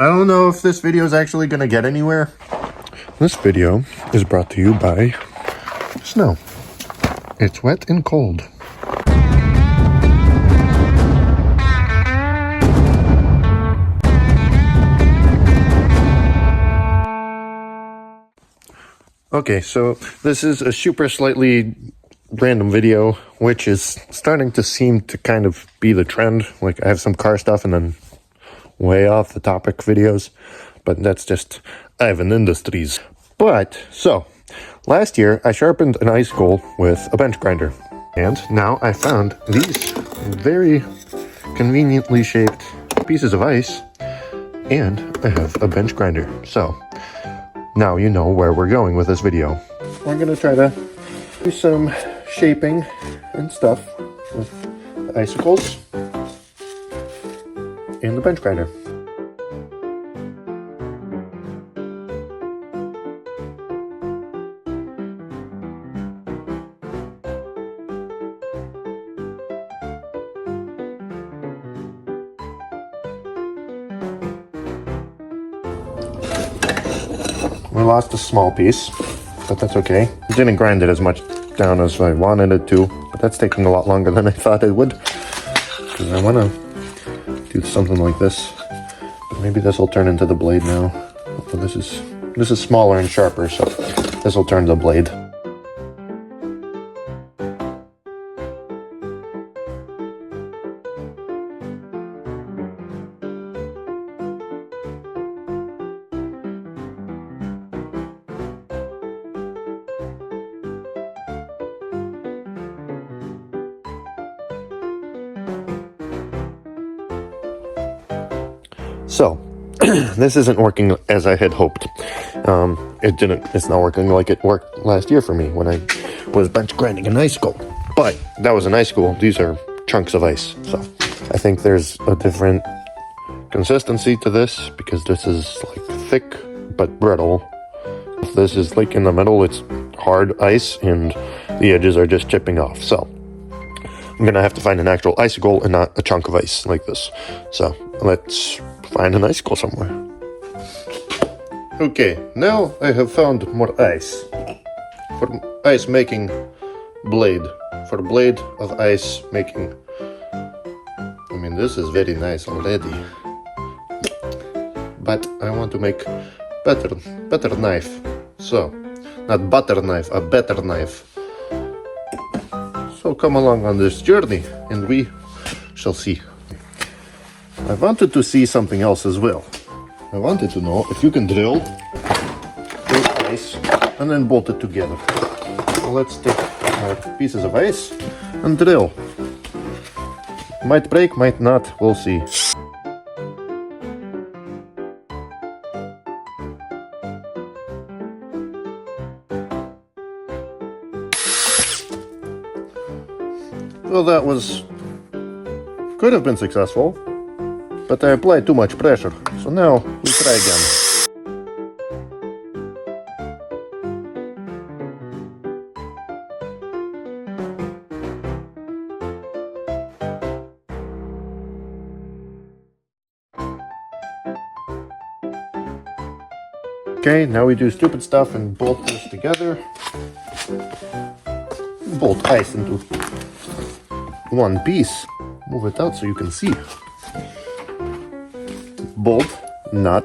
I don't know if this video is actually going to get anywhere. This video is brought to you by snow. It's wet and cold. Okay, so this is a super slightly random video, which is starting to seem to kind of be the trend. Like, I have some car stuff and then way off the topic videos, but that's just Ivan Industries. But, so, last year I sharpened an icicle with a bench grinder, and now I found these very conveniently shaped pieces of ice, and I have a bench grinder. So, now you know where we're going with this video. We're gonna try to do some shaping and stuff with the icicles and the bench grinder. We lost a small piece, but that's okay. I didn't grind it as much down as I wanted it to, but that's taking a lot longer than I thought it would. Because I want to do something like this. But maybe this will turn into the blade now. But this is smaller and sharper, so this will turn the blade. So, this isn't working as I had hoped. It's not working like it worked last year for me when I was bench grinding an icicle. But that was an icicle. These are chunks of ice. So, I think there's a different consistency to this because this is like thick but brittle. If this is like in the middle, it's hard ice and the edges are just chipping off. So, I'm gonna have to find an actual icicle and not a chunk of ice like this. So, let's find an icicle somewhere. Okay, now I have found more ice. For ice making blade. For the blade of ice making. I mean, this is very nice already. But I want to make better knife. So, not butter knife, a better knife. So come along on this journey and we shall see. I wanted to see something else as well. I wanted to know if you can drill through ice and then bolt it together. So let's take our pieces of ice and drill. Might break, might not, we'll see. Well, that could have been successful. But I applied too much pressure, so now we try again. Okay, now we do stupid stuff and bolt this together. Bolt ice into one piece. Move it out so you can see. Bolt, nut.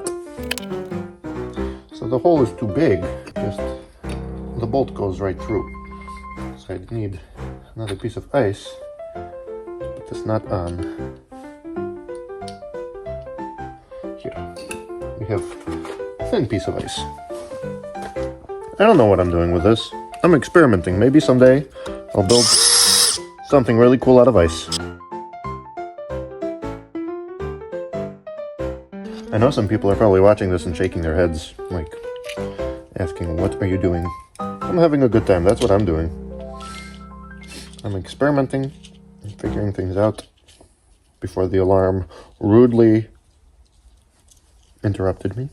So the hole is too big, just the bolt goes right through. So I need another piece of ice to put this nut on. Here, we have a thin piece of ice. I don't know what I'm doing with this. I'm experimenting. Maybe someday I'll build something really cool out of ice. I know some people are probably watching this and shaking their heads, like, asking, what are you doing? I'm having a good time, that's what I'm doing. I'm experimenting and figuring things out before the alarm rudely interrupted me.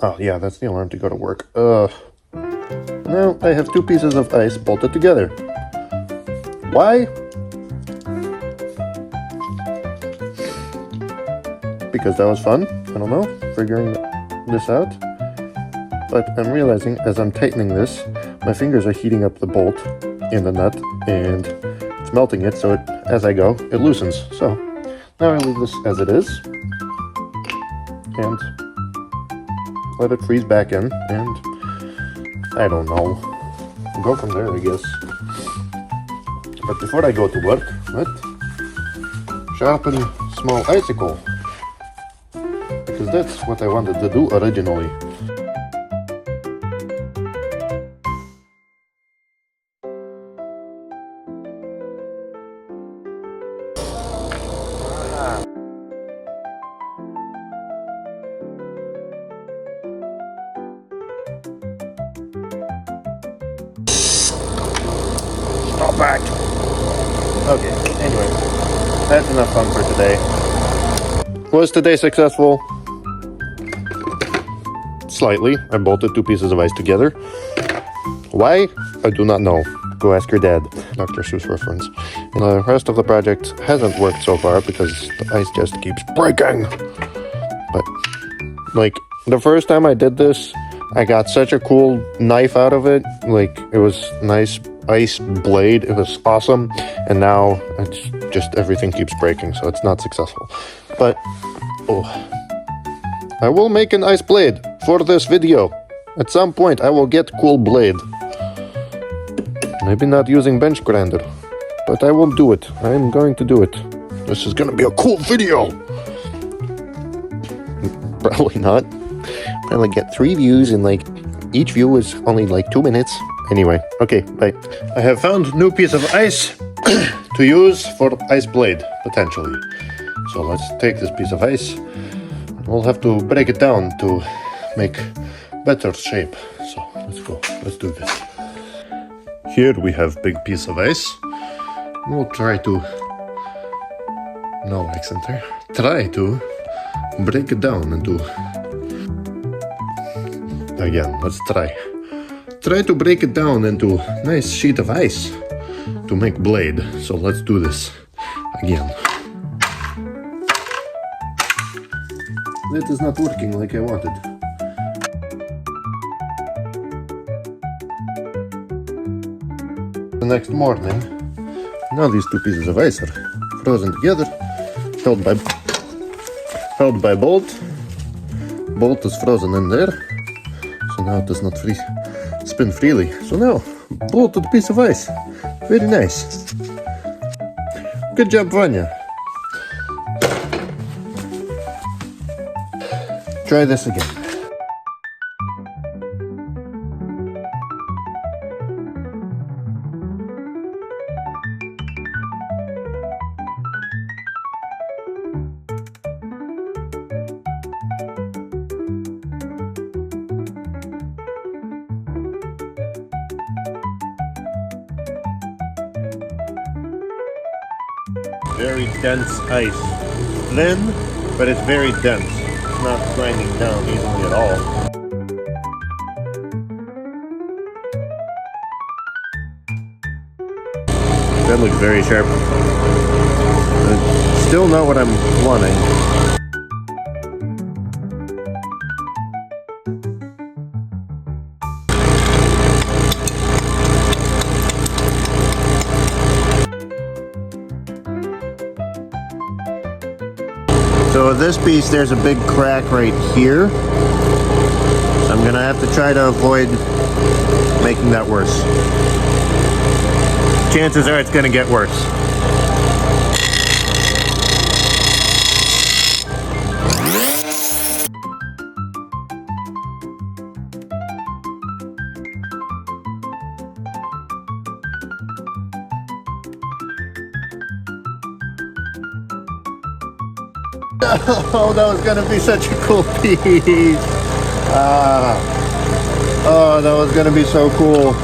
Oh yeah, that's the alarm to go to work. Now I have two pieces of ice bolted together. Why? because that was fun. I don't know, figuring this out. But I'm realizing as I'm tightening this, my fingers are heating up the bolt in the nut and it's melting it, so as I go, it loosens. So now I leave this as it is and let it freeze back in, and I don't know, go from there, I guess. But before I go to work, let's sharpen small icicle, because that's what I wanted to do originally. Stop back! Okay, anyway, that's enough fun for today. Was today successful? Slightly. I bolted 2 pieces of ice together. Why? I do not know. Go ask your dad. Dr. Seuss reference. And the rest of the project hasn't worked so far because the ice just keeps breaking. But, like, the first time I did this, I got such a cool knife out of it. Like, it was nice ice blade. It was awesome. And now it's just everything keeps breaking, so it's not successful. But, I will make an ice blade for this video. At some point, I will get cool blade. Maybe not using bench grinder, but I will do it. I am going to do it. This is gonna be a cool video. Probably not. Probably get 3 views and like each view is only like 2 minutes. Anyway, okay, bye. I have found new piece of ice to use for ice blade, potentially. So let's take this piece of ice. We'll have to break it down to make better shape. So let's go, let's do this. Here we have big piece of ice. We'll try to, no accent there, try to break it down into, again, let's try. Try to break it down into nice sheet of ice to make blade. So let's do this again. That is not working like I wanted. The next morning, now these 2 pieces of ice are frozen together, held by bolt. Bolt is frozen in there, so now it does not spin freely. So now, bolted piece of ice. Very nice. Good job, Vanya. Try this again. Very dense ice. Thin, but it's very dense. It's not grinding down easily at all. That looks very sharp. Still not what I'm wanting. So this piece, there's a big crack right here. I'm gonna have to try to avoid making that worse. Chances are it's gonna get worse. Oh, that was gonna be such a cool piece. Oh, that was gonna be so cool.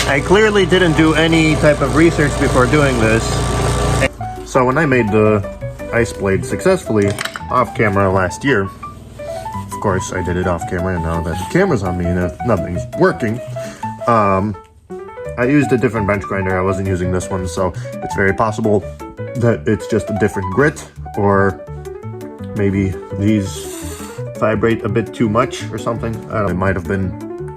I clearly didn't do any type of research before doing this. So when I made the ice blade successfully off camera last year, of course I did it off camera, and now that the camera's on me and if nothing's working, I used a different bench grinder. I wasn't using this one, so it's very possible that it's just a different grit, or maybe these vibrate a bit too much or something. I don't know, it might have been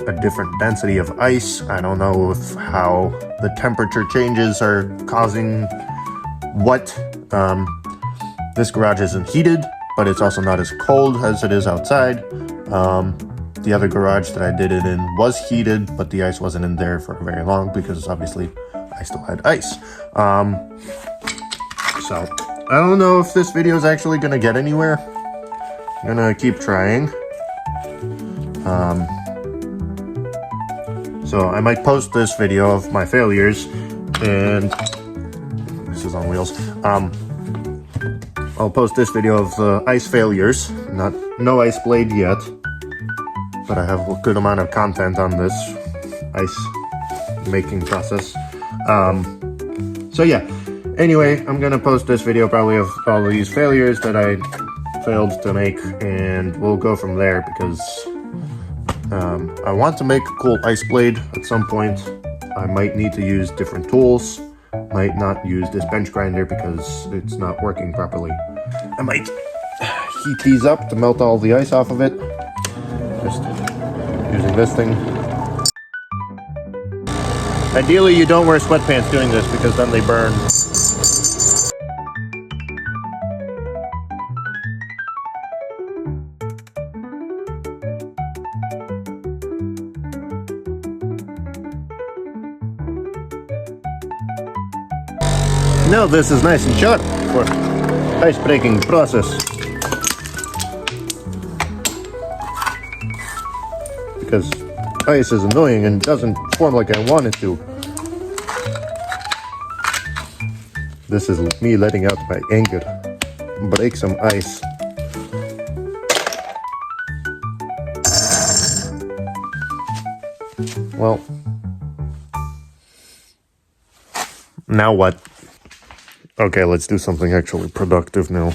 a different density of ice. I don't know if how the temperature changes are causing what. This garage isn't heated, but it's also not as cold as it is outside. The other garage that I did it in was heated, but the ice wasn't in there for very long because obviously I still had ice. So I don't know if this video is actually gonna get anywhere. I'm gonna keep trying. So I might post this video of my failures, and this is on wheels. I'll post this video of the ice failures. No ice blade yet, but I have a good amount of content on this ice making process. So yeah, anyway, I'm gonna post this video probably of all of these failures that I failed to make, and we'll go from there because I want to make a cool ice blade at some point. I might need to use different tools. Might not use this bench grinder because it's not working properly. I might heat these up to melt all the ice off of it. Just using this thing. Ideally, you don't wear sweatpants doing this because then they burn. Now this is nice and sharp for ice breaking process. Because ice is annoying and doesn't form like I want it to. This is me letting out my anger. Break some ice. Well, now what? Okay, let's do something actually productive now.